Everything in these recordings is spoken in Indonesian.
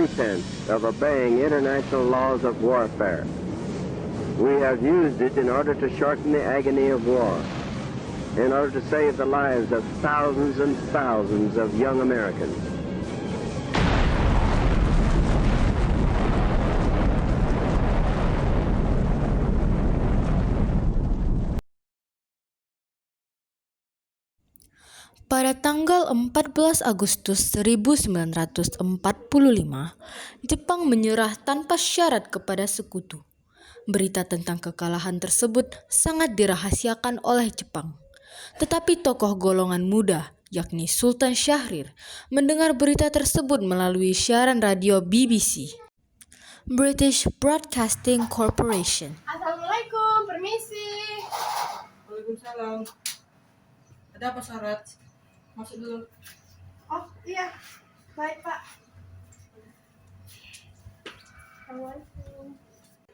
pretense of obeying international laws of warfare. We have used it in order to shorten the agony of war, in order to save the lives of thousands and thousands of young Americans. Pada tanggal 14 Agustus 1945, Jepang menyerah tanpa syarat kepada sekutu. Berita tentang kekalahan tersebut sangat dirahasiakan oleh Jepang. Tetapi tokoh golongan muda, yakni Sultan Syahrir, mendengar berita tersebut melalui siaran radio BBC, British Broadcasting Corporation. Assalamualaikum, permisi. Waalaikumsalam. Ada apa syarat? Masuk dulu. Oh iya, baik Pak. Assalamualaikum.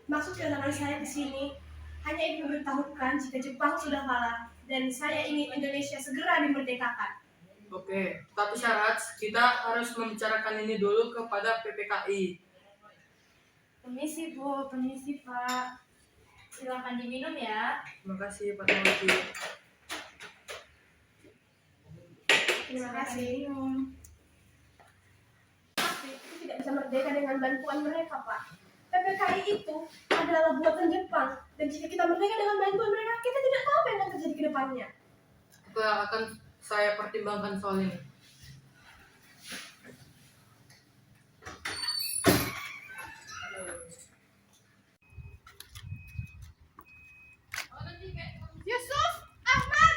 Maksud kedatangan saya ke sini hanya ingin memberitahukan jika Jepang sudah kalah dan saya ingin Indonesia segera dimerdekakan. Oke, tapi syarat kita harus membicarakan ini dulu kepada PPKI. Permisi Bu, permisi Pak. Silakan diminum ya. Terima kasih Pak Nawati. Terima kasih. Tapi itu tidak bisa merdeka dengan bantuan mereka Pak. PPKI itu adalah buatan Jepang dan jika kita merdeka dengan bantuan mereka, kita tidak tahu apa yang akan terjadi ke depannya. Itu akan saya pertimbangkan soal ini. Yusuf, Ahmad.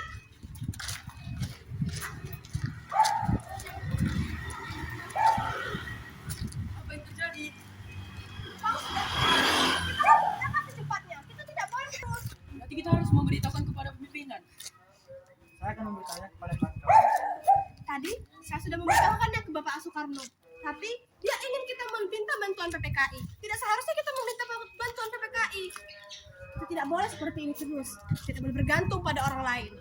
Apa yang terjadi? Dapat secepatnya. Kita tidak boleh terus. Nanti kita harus memberitahukan kepada pimpinan. Saya akan memberitahunya kepada Pak. Tadi saya sudah memberitahukannya ke Bapak Soekarno. Tapi dia ingin kita meminta bantuan PPKI. Tidak seharusnya kita meminta bantuan PPKI. Kita tidak boleh seperti ini terus. Tidak boleh bergantung pada orang lain.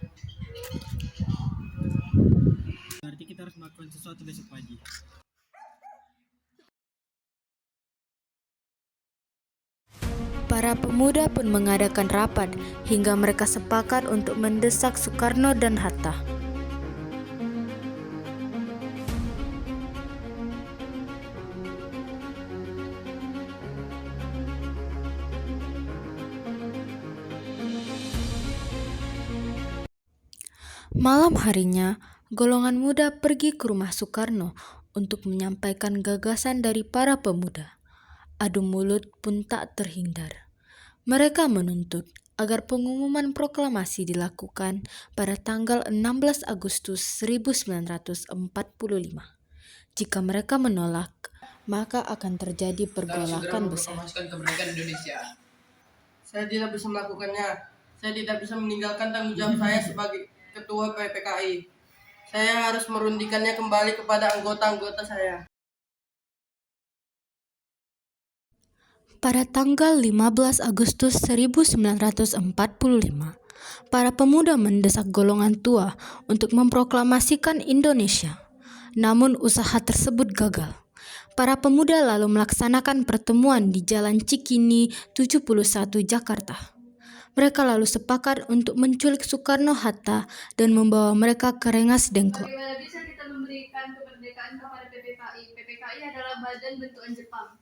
Berarti kita harus melakukan sesuatu besok pagi. Para pemuda pun mengadakan rapat hingga mereka sepakat untuk mendesak Soekarno dan Hatta. Malam harinya, golongan muda pergi ke rumah Soekarno untuk menyampaikan gagasan dari para pemuda. Adu mulut pun tak terhindar. Mereka menuntut agar pengumuman proklamasi dilakukan pada tanggal 16 Agustus 1945. Jika mereka menolak, maka akan terjadi pergolakan besar. Kemerdekaan Indonesia. Saya tidak bisa melakukannya. Saya tidak bisa meninggalkan tanggung jawab saya sebagai ketua PPKI. Saya harus merundikannya kembali kepada anggota-anggota saya. Pada tanggal 15 Agustus 1945, para pemuda mendesak golongan tua untuk memproklamasikan Indonesia. Namun usaha tersebut gagal. Para pemuda lalu melaksanakan pertemuan di Jalan Cikini 71 Jakarta. Mereka lalu sepakat untuk menculik Soekarno-Hatta dan membawa mereka ke Rengas Dengklok. Bagaimana bisa kita memberikan kemerdekaan kepada PPKI? PPKI adalah badan bentukan Jepang.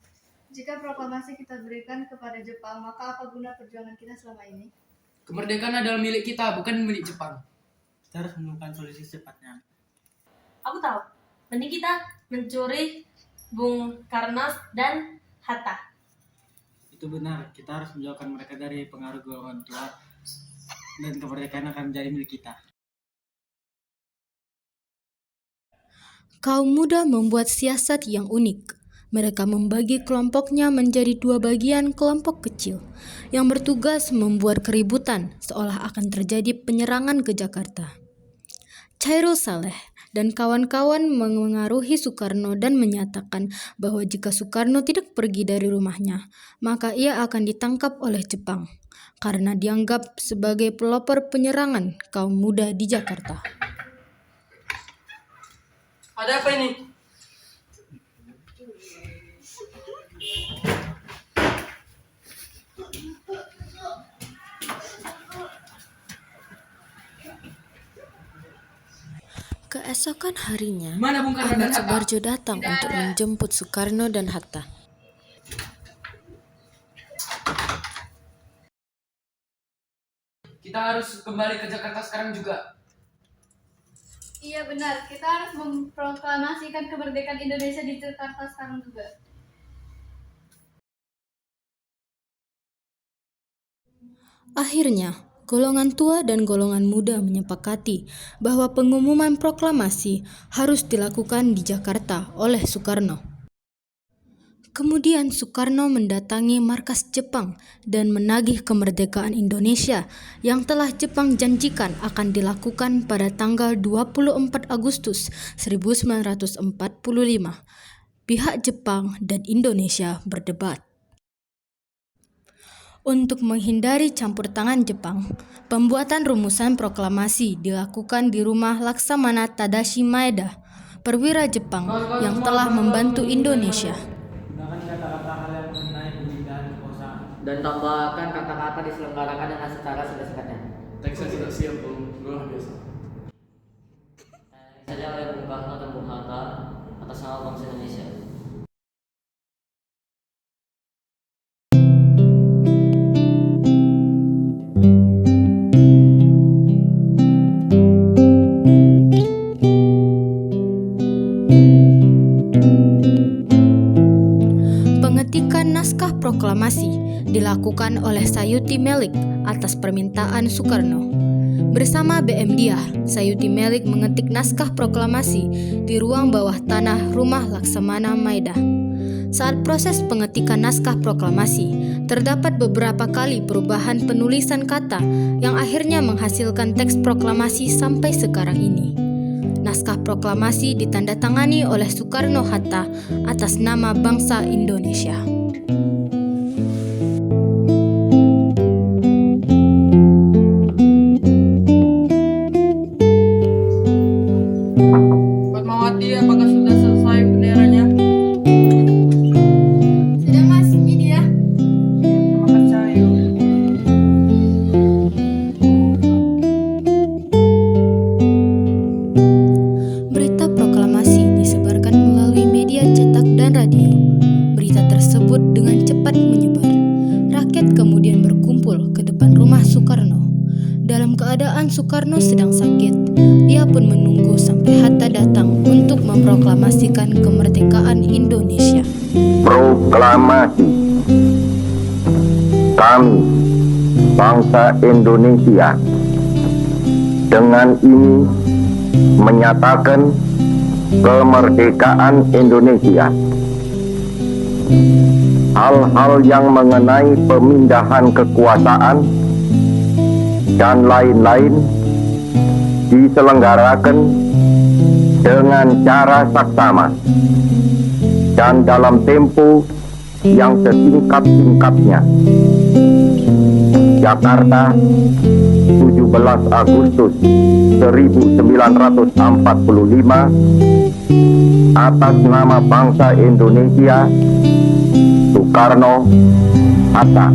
Jika proklamasi kita berikan kepada Jepang, maka apa guna perjuangan kita selama ini? Kemerdekaan adalah milik kita, bukan milik Jepang. Kita harus menemukan solusi secepatnya. Aku tahu, mending kita mencuri Bung Karno dan Hatta. Itu benar, kita harus menjauhkan mereka dari pengaruh golongan tua dan kemerdekaan akan menjadi milik kita. Kaum muda membuat siasat yang unik. Mereka membagi kelompoknya menjadi dua bagian kelompok kecil yang bertugas membuat keributan seolah akan terjadi penyerangan ke Jakarta. Chairul Saleh dan kawan-kawan mengaruhi Soekarno dan menyatakan bahwa jika Soekarno tidak pergi dari rumahnya, maka ia akan ditangkap oleh Jepang karena dianggap sebagai pelopor penyerangan kaum muda di Jakarta. Ada apa ini? Keesokan harinya, Mana Bung Karno dan Ahmad Hatta? Subarjo datang untuk menjemput Soekarno dan Hatta. Kita harus kembali ke Jakarta sekarang juga. Iya benar, kita harus memproklamasikan kemerdekaan Indonesia di Jakarta sekarang juga. Akhirnya, golongan tua dan golongan muda menyepakati bahwa pengumuman proklamasi harus dilakukan di Jakarta oleh Soekarno. Kemudian Soekarno mendatangi markas Jepang dan menagih kemerdekaan Indonesia yang telah Jepang janjikan akan dilakukan pada tanggal 24 Agustus 1945. Pihak Jepang dan Indonesia berdebat. Untuk menghindari campur tangan Jepang, pembuatan rumusan proklamasi dilakukan di rumah Laksamana Tadashi Maeda, perwira Jepang yang telah membantu Indonesia. Gunakan kata-kata hal yang mengenai pemindahan kekuasaan. Dan tambahkan kata-kata diselenggarakan dengan secara singkat-singkatnya. Teksnya sudah siap, Bung. Luar biasa. Saja oleh Bung Karno dan Bung Hatta atas nama bangsa Indonesia. Pengetikan naskah proklamasi dilakukan oleh Sayuti Melik atas permintaan Soekarno. Bersama BM Diah, Sayuti Melik mengetik naskah proklamasi di ruang bawah tanah rumah Laksamana Maeda. Saat proses pengetikan naskah proklamasi, terdapat beberapa kali perubahan penulisan kata yang akhirnya menghasilkan teks proklamasi sampai sekarang ini. Naskah proklamasi ditandatangani oleh Soekarno-Hatta atas nama bangsa Indonesia. Fatmawati, apakah sudah selesai benderanya? Sudah Mas, ini dia. Terima kasih. Berita proklamasi disebarkan melalui media cetak dan radio. Berita tersebut dengan cepat menyebar. Rakyat kemudian berkumpul ke depan rumah Soekarno. Dalam keadaan Soekarno sedang sakit, ia pun menunggu sampai Hatta datang untuk memproklamasikan kemerdekaan Indonesia. Proklamasi. Kami, bangsa Indonesia, dengan ini menyatakan kemerdekaan Indonesia. Hal-hal yang mengenai pemindahan kekuasaan dan lain-lain diselenggarakan dengan cara saksama dan dalam tempo yang sesingkat-singkatnya. Jakarta, 17 Agustus 1945, atas nama bangsa Indonesia, Soekarno, Hatta.